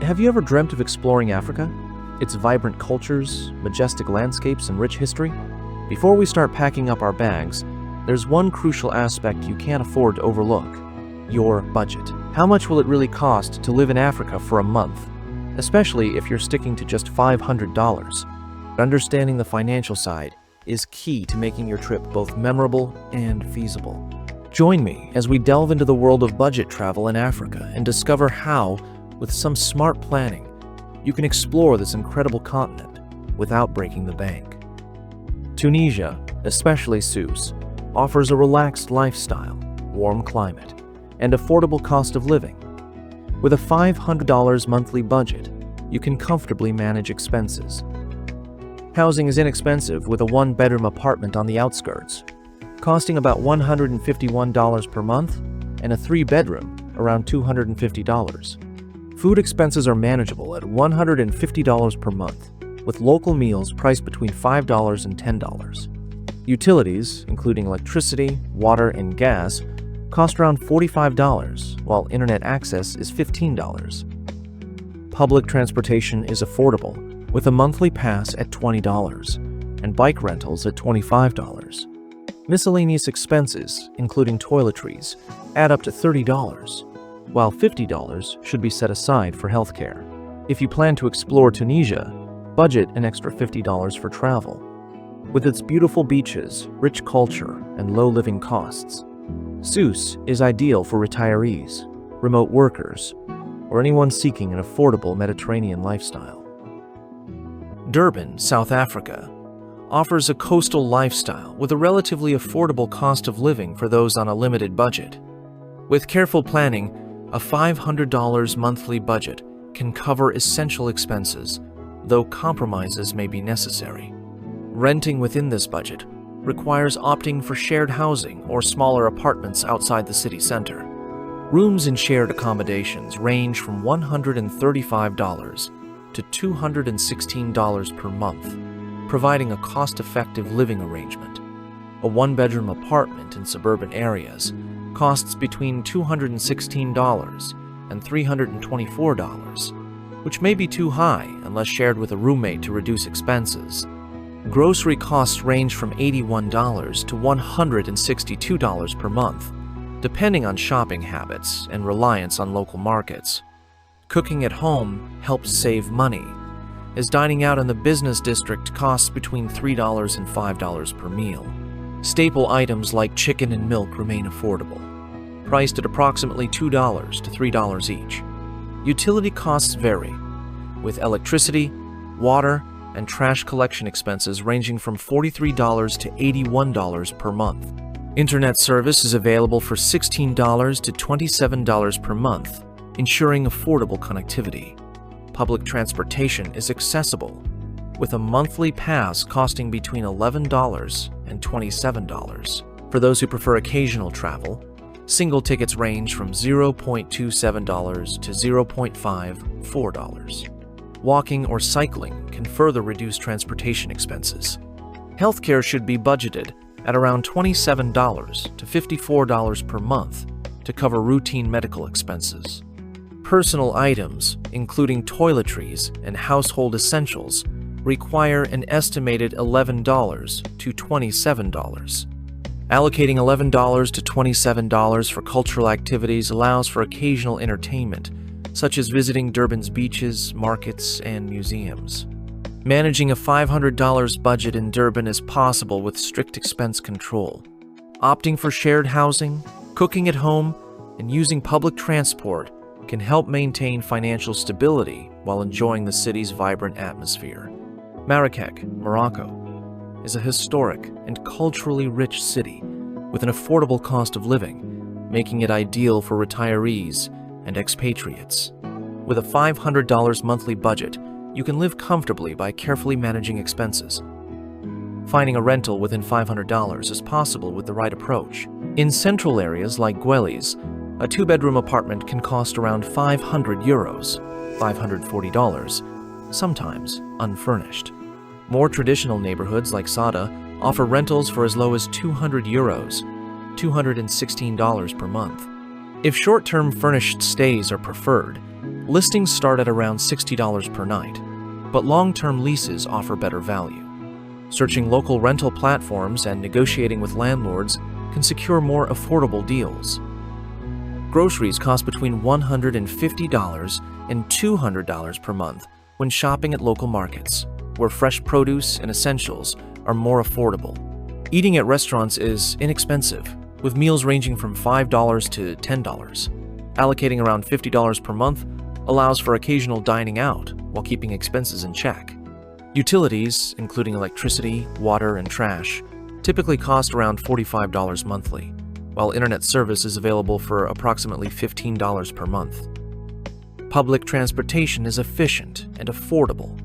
Have you ever dreamt of exploring Africa? Its vibrant cultures, majestic landscapes, and rich history? Before we start packing up our bags, there's one crucial aspect you can't afford to overlook: your budget. How much will it really cost to live in Africa for a month? Especially if you're sticking to just $500. Understanding the financial side is key to making your trip both memorable and feasible. Join me as we delve into the world of budget travel in Africa and discover how, with some smart planning, you can explore this incredible continent without breaking the bank. Tunisia, especially Sousse, offers a relaxed lifestyle, warm climate, and affordable cost of living. With a $500 monthly budget, you can comfortably manage expenses. Housing is inexpensive, with a one-bedroom apartment on the outskirts, costing about $151 per month, and a three-bedroom around $250. Food expenses are manageable at $150 per month, with local meals priced between $5 and $10. Utilities, including electricity, water, and gas, cost around $45, while internet access is $15. Public transportation is affordable, with a monthly pass at $20 and bike rentals at $25. Miscellaneous expenses, including toiletries, add up to $30, while $50 should be set aside for healthcare. If you plan to explore Tunisia, budget an extra $50 for travel. With its beautiful beaches, rich culture, and low living costs, Sousse is ideal for retirees, remote workers, or anyone seeking an affordable Mediterranean lifestyle. Durban, South Africa, offers a coastal lifestyle with a relatively affordable cost of living for those on a limited budget. With careful planning, a $500 monthly budget can cover essential expenses, though compromises may be necessary. Renting within this budget requires opting for shared housing or smaller apartments outside the city center. Rooms in shared accommodations range from $135 to $216 per month, providing a cost-effective living arrangement. A one-bedroom apartment in suburban areas costs between $216 and $324, which may be too high unless shared with a roommate to reduce expenses. Grocery costs range from $81 to $162 per month, depending on shopping habits and reliance on local markets. Cooking at home helps save money, as dining out in the business district costs between $3 and $5 per meal. Staple items like chicken and milk remain affordable, priced at approximately $2 to $3 each. Utility costs vary, with electricity, water, and trash collection expenses ranging from $43 to $81 per month. Internet service is available for $16 to $27 per month, ensuring affordable connectivity. Public transportation is accessible, with a monthly pass costing between $11 and $27. For those who prefer occasional travel, single tickets range from $0.27 to $0.54. Walking or cycling can further reduce transportation expenses. Healthcare should be budgeted at around $27 to $54 per month to cover routine medical expenses. Personal items, including toiletries and household essentials, require an estimated $11 to $27. Allocating $11 to $27 for cultural activities allows for occasional entertainment, such as visiting Durban's beaches, markets, and museums. Managing a $500 budget in Durban is possible with strict expense control. Opting for shared housing, cooking at home, and using public transport can help maintain financial stability while enjoying the city's vibrant atmosphere. Marrakech, Morocco, is a historic and culturally rich city with an affordable cost of living, making it ideal for retirees and expatriates. With a $500 monthly budget, you can live comfortably by carefully managing expenses. Finding a rental within $500 is possible with the right approach. In central areas like Gwelles, a two-bedroom apartment can cost around €500, $540, sometimes unfurnished. More traditional neighborhoods like Sada offer rentals for as low as €200, $216 per month. If short-term furnished stays are preferred, Listings start at around $60 per night, but long-term leases offer better value. Searching local rental platforms and negotiating with landlords can secure more affordable deals. Groceries cost between $150 and $200 per month when shopping at local markets, where fresh produce and essentials are more affordable. Eating at restaurants is inexpensive, with meals ranging from $5 to $10. Allocating around $50 per month allows for occasional dining out while keeping expenses in check. Utilities, including electricity, water, and trash, typically cost around $45 monthly, while internet service is available for approximately $15 per month. Public transportation is efficient and affordable,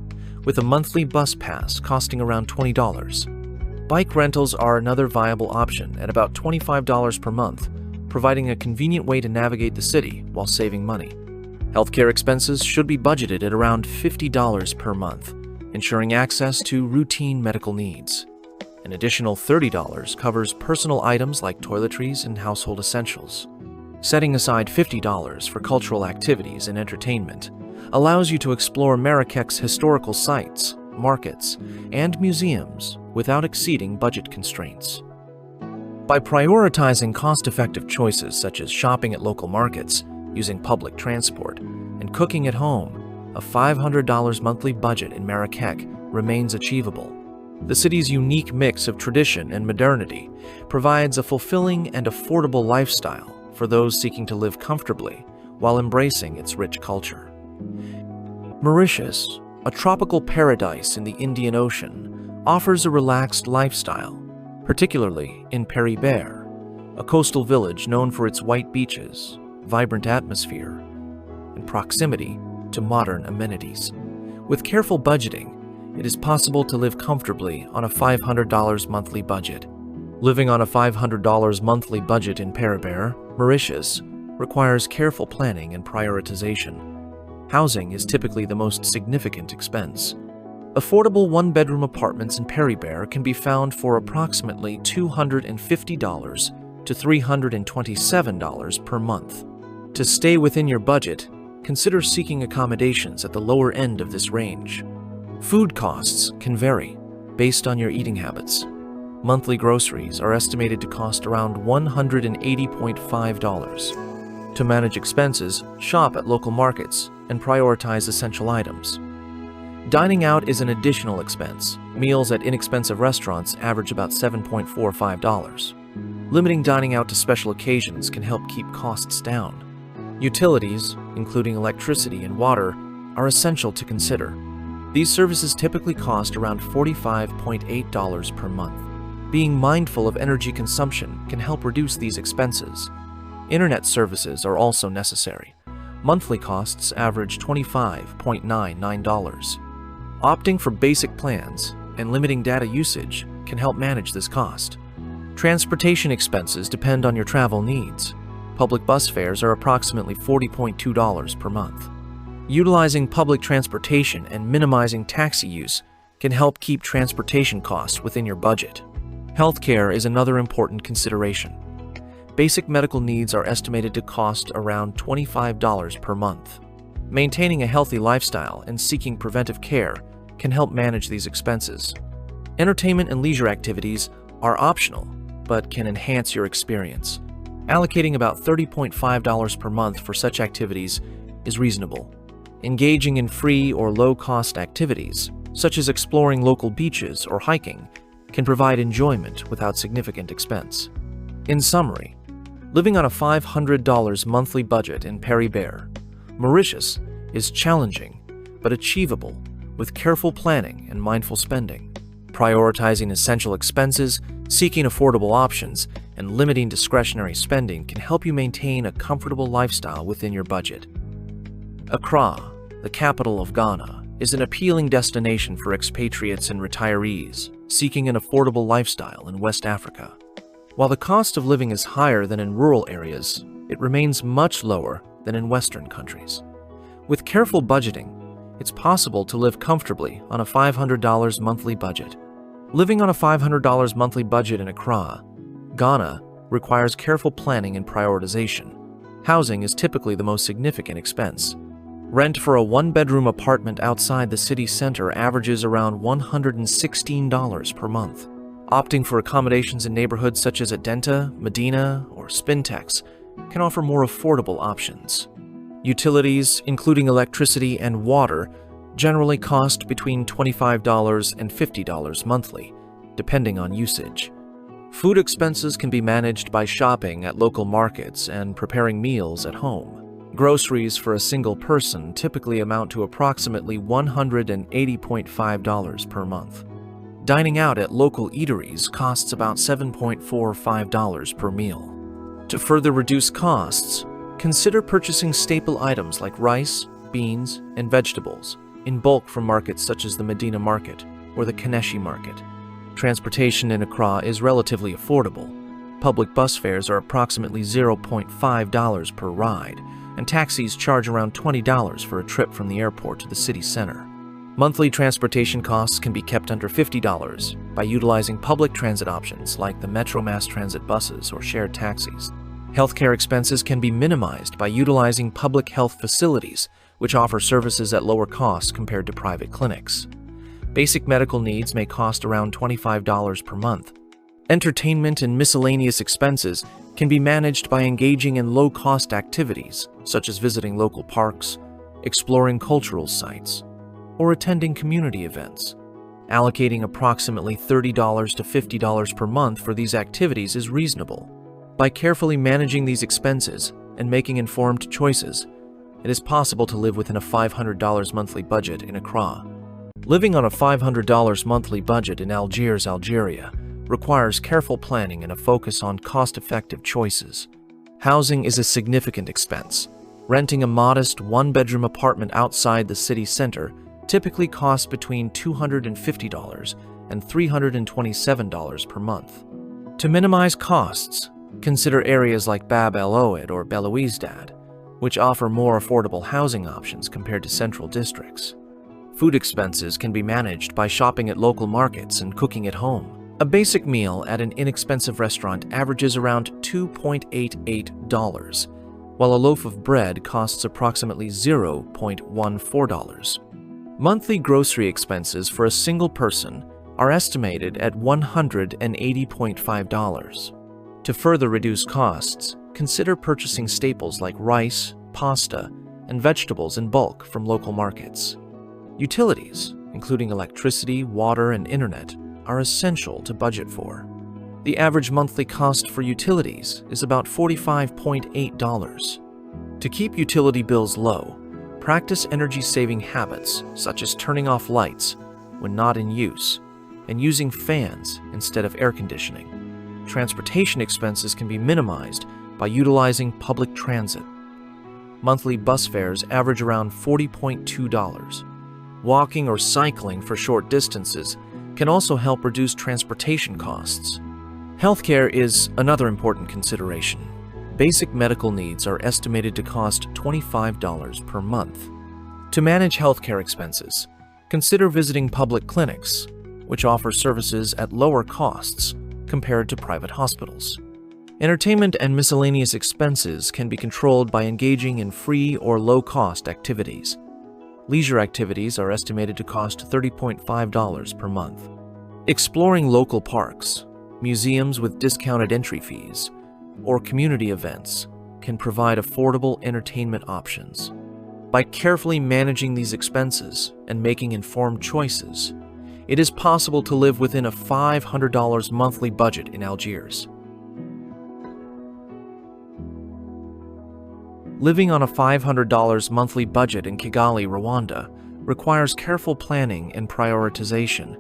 with a monthly bus pass costing around $20. Bike rentals are another viable option at about $25 per month, providing a convenient way to navigate the city while saving money. Healthcare expenses should be budgeted at around $50 per month, ensuring access to routine medical needs. An additional $30 covers personal items like toiletries and household essentials. Setting aside $50 for cultural activities and entertainment allows you to explore Marrakech's historical sites, markets, and museums without exceeding budget constraints. By prioritizing cost-effective choices such as shopping at local markets, using public transport, and cooking at home, a $500 monthly budget in Marrakech remains achievable. The city's unique mix of tradition and modernity provides a fulfilling and affordable lifestyle for those seeking to live comfortably while embracing its rich culture. Mauritius, a tropical paradise in the Indian Ocean, offers a relaxed lifestyle, particularly in Paris-Berre, a coastal village known for its white beaches, vibrant atmosphere, and proximity to modern amenities. With careful budgeting, it is possible to live comfortably on a $500 monthly budget. Living on a $500 monthly budget in Paris-Berre, Mauritius, requires careful planning and prioritization. Housing is typically the most significant expense. Affordable one-bedroom apartments in Paris-Berre can be found for approximately $250 to $327 per month. To stay within your budget, consider seeking accommodations at the lower end of this range. Food costs can vary based on your eating habits. Monthly groceries are estimated to cost around $180.5. To manage expenses, shop at local markets and prioritize essential items. Dining out is an additional expense. Meals at inexpensive restaurants average about $7.45. Limiting dining out to special occasions can help keep costs down. Utilities, including electricity and water, are essential to consider. These services typically cost around $45.8 per month. Being mindful of energy consumption can help reduce these expenses. Internet services are also necessary. Monthly costs average $25.99. Opting for basic plans and limiting data usage can help manage this cost. Transportation expenses depend on your travel needs. Public bus fares are approximately $40.2 per month. Utilizing public transportation and minimizing taxi use can help keep transportation costs within your budget. Healthcare is another important consideration. Basic medical needs are estimated to cost around $25 per month. Maintaining a healthy lifestyle and seeking preventive care can help manage these expenses. Entertainment and leisure activities are optional, but can enhance your experience. Allocating about $30.5 per month for such activities is reasonable. Engaging in free or low-cost activities, such as exploring local beaches or hiking, can provide enjoyment without significant expense. In summary, living on a $500 monthly budget in Paris-Berre, Mauritius is challenging but achievable with careful planning and mindful spending. Prioritizing essential expenses, seeking affordable options, and limiting discretionary spending can help you maintain a comfortable lifestyle within your budget. Accra, the capital of Ghana, is an appealing destination for expatriates and retirees seeking an affordable lifestyle in West Africa. While the cost of living is higher than in rural areas, it remains much lower than in Western countries. With careful budgeting, it's possible to live comfortably on a $500 monthly budget. Living on a $500 monthly budget in Accra, Ghana, requires careful planning and prioritization. Housing is typically the most significant expense. Rent for a one-bedroom apartment outside the city center averages around $116 per month. Opting for accommodations in neighborhoods such as Adenta, Medina, or Spintex can offer more affordable options. Utilities, including electricity and water, generally cost between $25 and $50 monthly, depending on usage. Food expenses can be managed by shopping at local markets and preparing meals at home. Groceries for a single person typically amount to approximately $180.5 per month. Dining out at local eateries costs about $7.45 per meal. To further reduce costs, consider purchasing staple items like rice, beans, and vegetables in bulk from markets such as the Medina Market or the Keneshi Market. Transportation in Accra is relatively affordable. Public bus fares are approximately $0.5 per ride, and taxis charge around $20 for a trip from the airport to the city center. Monthly transportation costs can be kept under $50 by utilizing public transit options like the Metro Mass Transit buses or shared taxis. Healthcare expenses can be minimized by utilizing public health facilities, which offer services at lower costs compared to private clinics. Basic medical needs may cost around $25 per month. Entertainment and miscellaneous expenses can be managed by engaging in low-cost activities, such as visiting local parks, exploring cultural sites, or attending community events. Allocating approximately $30 to $50 per month for these activities is reasonable. By carefully managing these expenses and making informed choices, it is possible to live within a $500 monthly budget in Accra. Living on a $500 monthly budget in Algiers, Algeria, requires careful planning and a focus on cost-effective choices. Housing is a significant expense. Renting a modest one-bedroom apartment outside the city center typically costs between $250 and $327 per month. To minimize costs, consider areas like Bab el Oued or Belouizdad, which offer more affordable housing options compared to central districts. Food expenses can be managed by shopping at local markets and cooking at home. A basic meal at an inexpensive restaurant averages around $2.88, while a loaf of bread costs approximately $0.14. Monthly grocery expenses for a single person are estimated at $180.5. To further reduce costs, consider purchasing staples like rice, pasta, and vegetables in bulk from local markets. Utilities, including electricity, water, and internet, are essential to budget for. The average monthly cost for utilities is about $45.8. To keep utility bills low, practice energy-saving habits such as turning off lights when not in use and using fans instead of air conditioning. Transportation expenses can be minimized by utilizing public transit. Monthly bus fares average around $40.2. Walking or cycling for short distances can also help reduce transportation costs. Healthcare is another important consideration. Basic medical needs are estimated to cost $25 per month. To manage healthcare expenses, consider visiting public clinics, which offer services at lower costs compared to private hospitals. Entertainment and miscellaneous expenses can be controlled by engaging in free or low-cost activities. Leisure activities are estimated to cost $30.5 per month. Exploring local parks, museums with discounted entry fees, or community events can provide affordable entertainment options. By carefully managing these expenses and making informed choices, it is possible to live within a $500 monthly budget in Algiers. Living on a $500 monthly budget in Kigali, Rwanda, requires careful planning and prioritization.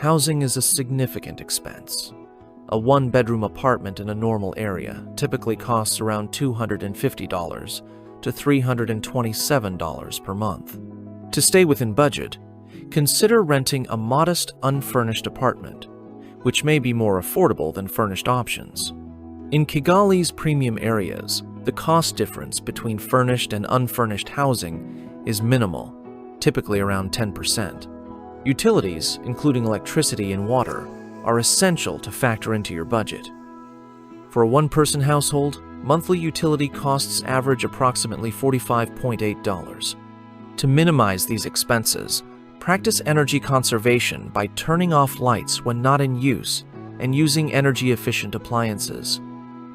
Housing is a significant expense. A one-bedroom apartment in a normal area typically costs around $250 to $327 per month. To stay within budget, consider renting a modest unfurnished apartment, which may be more affordable than furnished options. In Kigali's premium areas, the cost difference between furnished and unfurnished housing is minimal, typically around 10%. Utilities, including electricity and water, are essential to factor into your budget. For a one-person household, monthly utility costs average approximately $45.8. To minimize these expenses, practice energy conservation by turning off lights when not in use and using energy-efficient appliances.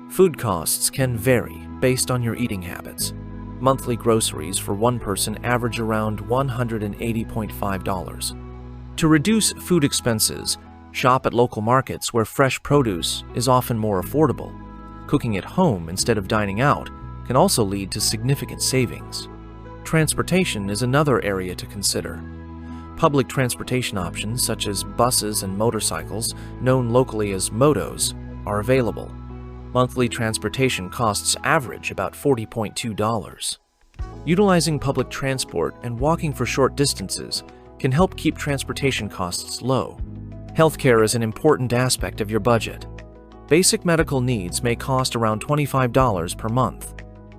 Food costs can vary based on your eating habits. Monthly groceries for one person average around $180.5. To reduce food expenses, shop at local markets where fresh produce is often more affordable. Cooking at home instead of dining out can also lead to significant savings. Transportation is another area to consider. Public transportation options such as buses and motorcycles, known locally as motos, are available. Monthly transportation costs average about $40.2. Utilizing public transport and walking for short distances can help keep transportation costs low. Healthcare is an important aspect of your budget. Basic medical needs may cost around $25 per month.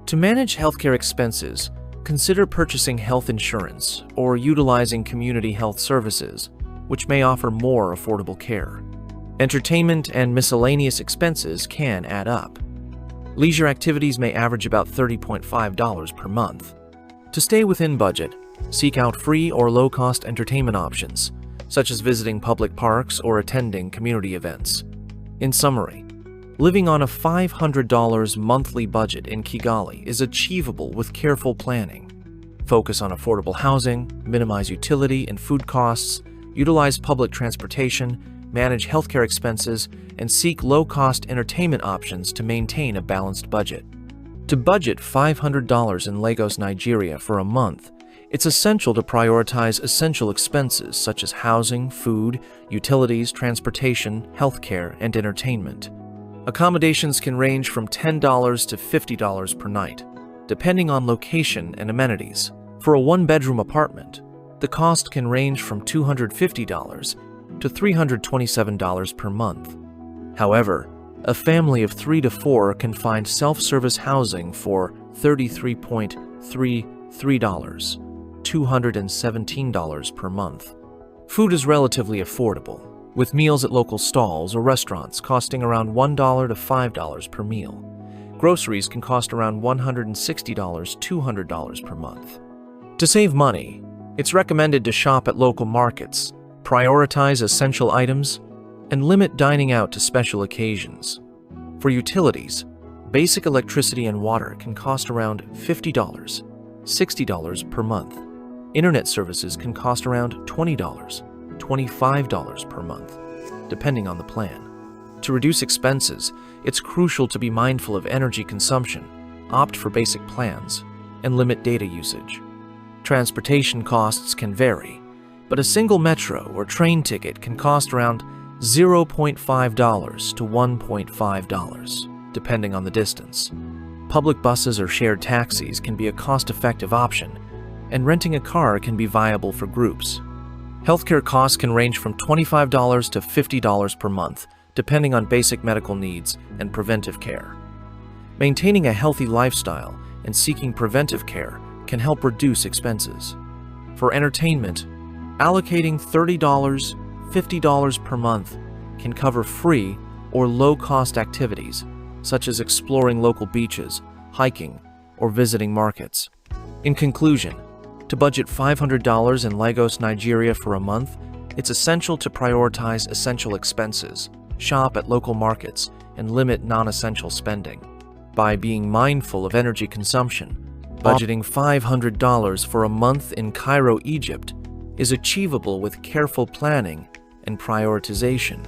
To manage healthcare expenses, consider purchasing health insurance or utilizing community health services, which may offer more affordable care. Entertainment and miscellaneous expenses can add up. Leisure activities may average about $30.5 per month. To stay within budget, seek out free or low-cost entertainment options, such as visiting public parks or attending community events. In summary, living on a $500 monthly budget in Kigali is achievable with careful planning. Focus on affordable housing, minimize utility and food costs, utilize public transportation, manage healthcare expenses, and seek low-cost entertainment options to maintain a balanced budget. To budget $500 in Lagos, Nigeria for a month, it's essential to prioritize essential expenses such as housing, food, utilities, transportation, healthcare, and entertainment. Accommodations can range from $10 to $50 per night, depending on location and amenities. For a one-bedroom apartment, the cost can range from $250 to $327 per month. However, a family of 3 to 4 can find self-service housing for $33.33, $217 per month. Food is relatively affordable, with meals at local stalls or restaurants costing around $1 to $5 per meal. Groceries can cost around $160 to $200 per month. To save money, it's recommended to shop at local markets, prioritize essential items, and limit dining out to special occasions. For utilities, basic electricity and water can cost around $50, $60 per month. Internet services can cost around $20, $25 per month, depending on the plan. To reduce expenses, it's crucial to be mindful of energy consumption, opt for basic plans, and limit data usage. Transportation costs can vary, but a single metro or train ticket can cost around $0.5 to $1.5, depending on the distance. Public buses or shared taxis can be a cost-effective option, and renting a car can be viable for groups. Healthcare costs can range from $25 to $50 per month, depending on basic medical needs and preventive care. Maintaining a healthy lifestyle and seeking preventive care can help reduce expenses. For entertainment, allocating $30, $50 per month can cover free or low-cost activities, such as exploring local beaches, hiking, or visiting markets. In conclusion, to budget $500 in Lagos, Nigeria for a month, it's essential to prioritize essential expenses, shop at local markets, and limit non-essential spending. By being mindful of energy consumption, budgeting $500 for a month in Cairo, Egypt, is achievable with careful planning and prioritization.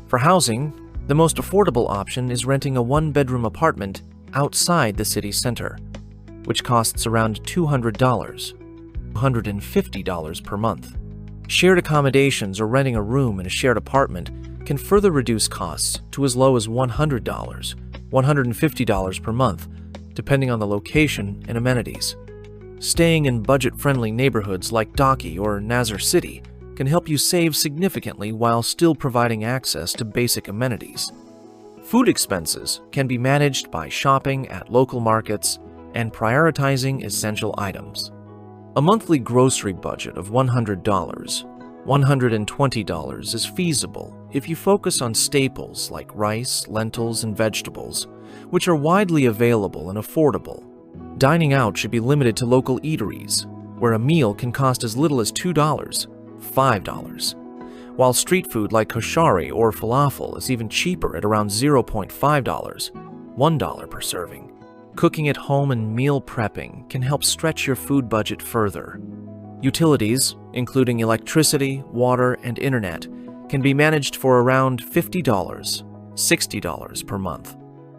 For housing, the most affordable option is renting a one-bedroom apartment outside the city center, which costs around $200, $150 per month. Shared accommodations or renting a room in a shared apartment can further reduce costs to as low as $100, $150 per month, depending on the location and amenities. Staying in budget-friendly neighborhoods like Daki or Nazar City can help you save significantly while still providing access to basic amenities. Food expenses can be managed by shopping at local markets and prioritizing essential items. A monthly grocery budget of $100, $120 is feasible if you focus on staples like rice, lentils, and vegetables, which are widely available and affordable. Dining out should be limited to local eateries, where a meal can cost as little as $2, $5, while street food like koshari or falafel is even cheaper at around $0.5, $1 per serving. Cooking at home and meal prepping can help stretch your food budget further. Utilities, including electricity, water, and internet, can be managed for around $50, $60 per month.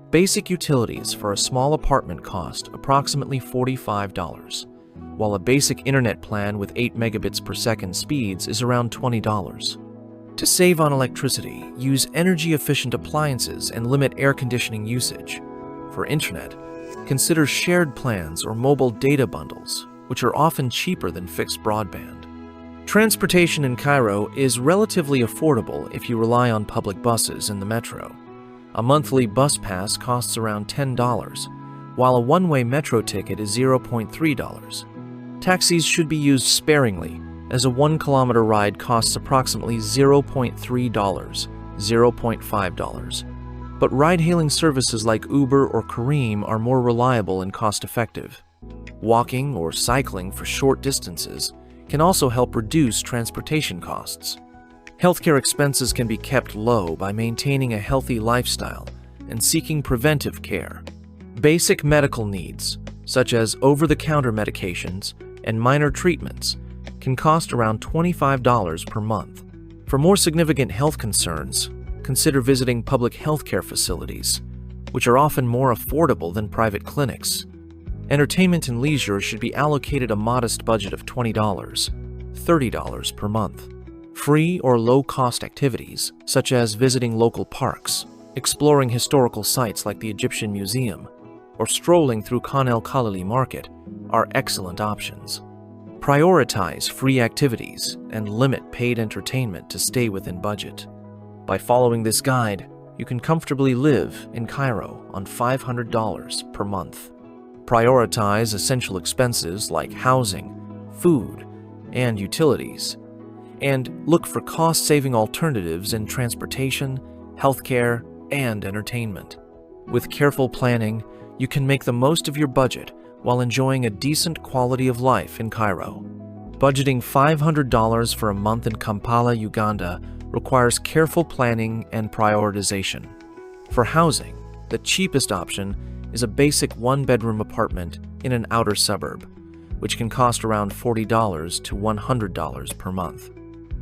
Basic utilities for a small apartment cost approximately $45, while a basic internet plan with 8 megabits per second speeds is around $20. To save on electricity, use energy-efficient appliances and limit air conditioning usage. For internet, consider shared plans or mobile data bundles, which are often cheaper than fixed broadband. Transportation in Cairo is relatively affordable if you rely on public buses in the metro. A monthly bus pass costs around $10, while a one-way metro ticket is $0.3. Taxis should be used sparingly, as a 1-kilometer ride costs approximately $0.3, $0.5. But ride-hailing services like Uber or Careem are more reliable and cost-effective. Walking or cycling for short distances can also help reduce transportation costs. Healthcare expenses can be kept low by maintaining a healthy lifestyle and seeking preventive care. Basic medical needs, such as over-the-counter medications and minor treatments, can cost around $25 per month. For more significant health concerns, consider visiting public healthcare facilities, which are often more affordable than private clinics. Entertainment and leisure should be allocated a modest budget of $20, $30 per month. Free or low-cost activities, such as visiting local parks, exploring historical sites like the Egyptian Museum, or strolling through Khan el-Khalili Market, are excellent options. Prioritize free activities and limit paid entertainment to stay within budget. By following this guide, you can comfortably live in Cairo on $500 per month. Prioritize essential expenses like housing, food, and utilities, and look for cost-saving alternatives in transportation, healthcare, and entertainment. With careful planning, you can make the most of your budget while enjoying a decent quality of life in Cairo. Budgeting $500 for a month in Kampala, Uganda, requires careful planning and prioritization. For housing, the cheapest option is a basic one-bedroom apartment in an outer suburb, which can cost around $40 to $100 per month.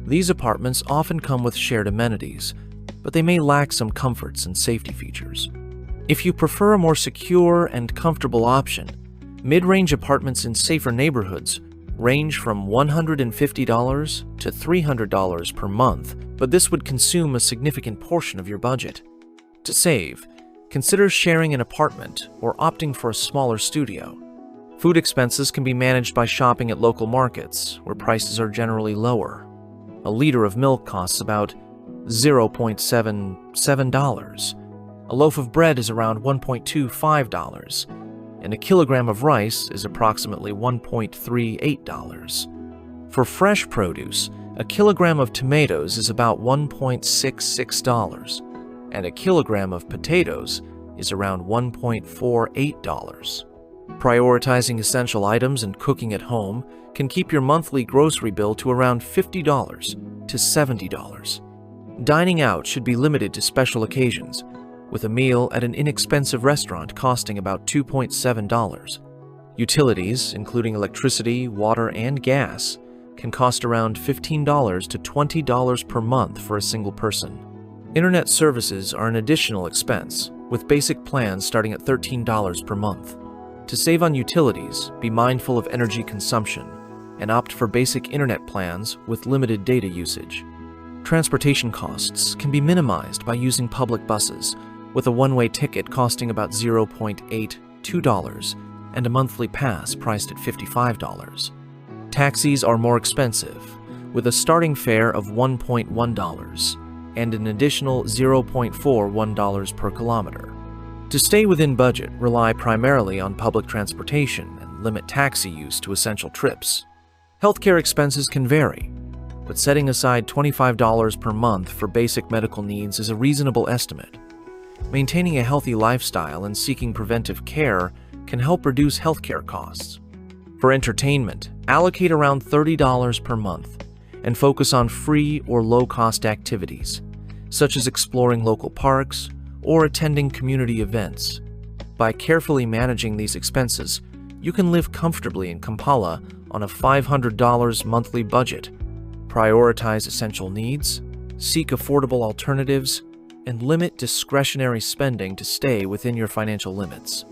These apartments often come with shared amenities, but they may lack some comforts and safety features. If you prefer a more secure and comfortable option, mid-range apartments in safer neighborhoods range from $150 to $300 per month, but this would consume a significant portion of your budget. To save, consider sharing an apartment or opting for a smaller studio. Food expenses can be managed by shopping at local markets, where prices are generally lower. A liter of milk costs about $0.77. A loaf of bread is around $1.25, and a kilogram of rice is approximately $1.38. For fresh produce, a kilogram of tomatoes is about $1.66, and a kilogram of potatoes is around $1.48. Prioritizing essential items and cooking at home can keep your monthly grocery bill to around $50 to $70. Dining out should be limited to special occasions, with a meal at an inexpensive restaurant costing about $2.7. Utilities, including electricity, water, and gas, can cost around $15 to $20 per month for a single person. Internet services are an additional expense, with basic plans starting at $13 per month. To save on utilities, be mindful of energy consumption and opt for basic internet plans with limited data usage. Transportation costs can be minimized by using public buses, with a one-way ticket costing about $0.82 and a monthly pass priced at $55. Taxis are more expensive, with a starting fare of $1.1 and an additional $0.41 per kilometer. To stay within budget, rely primarily on public transportation and limit taxi use to essential trips. Healthcare expenses can vary, but setting aside $25 per month for basic medical needs is a reasonable estimate. Maintaining a healthy lifestyle and seeking preventive care can help reduce healthcare costs. For entertainment, allocate around $30 per month and focus on free or low-cost activities, such as exploring local parks or attending community events. By carefully managing these expenses, you can live comfortably in Kampala on a $500 monthly budget, prioritize essential needs, seek affordable alternatives, and limit discretionary spending to stay within your financial limits.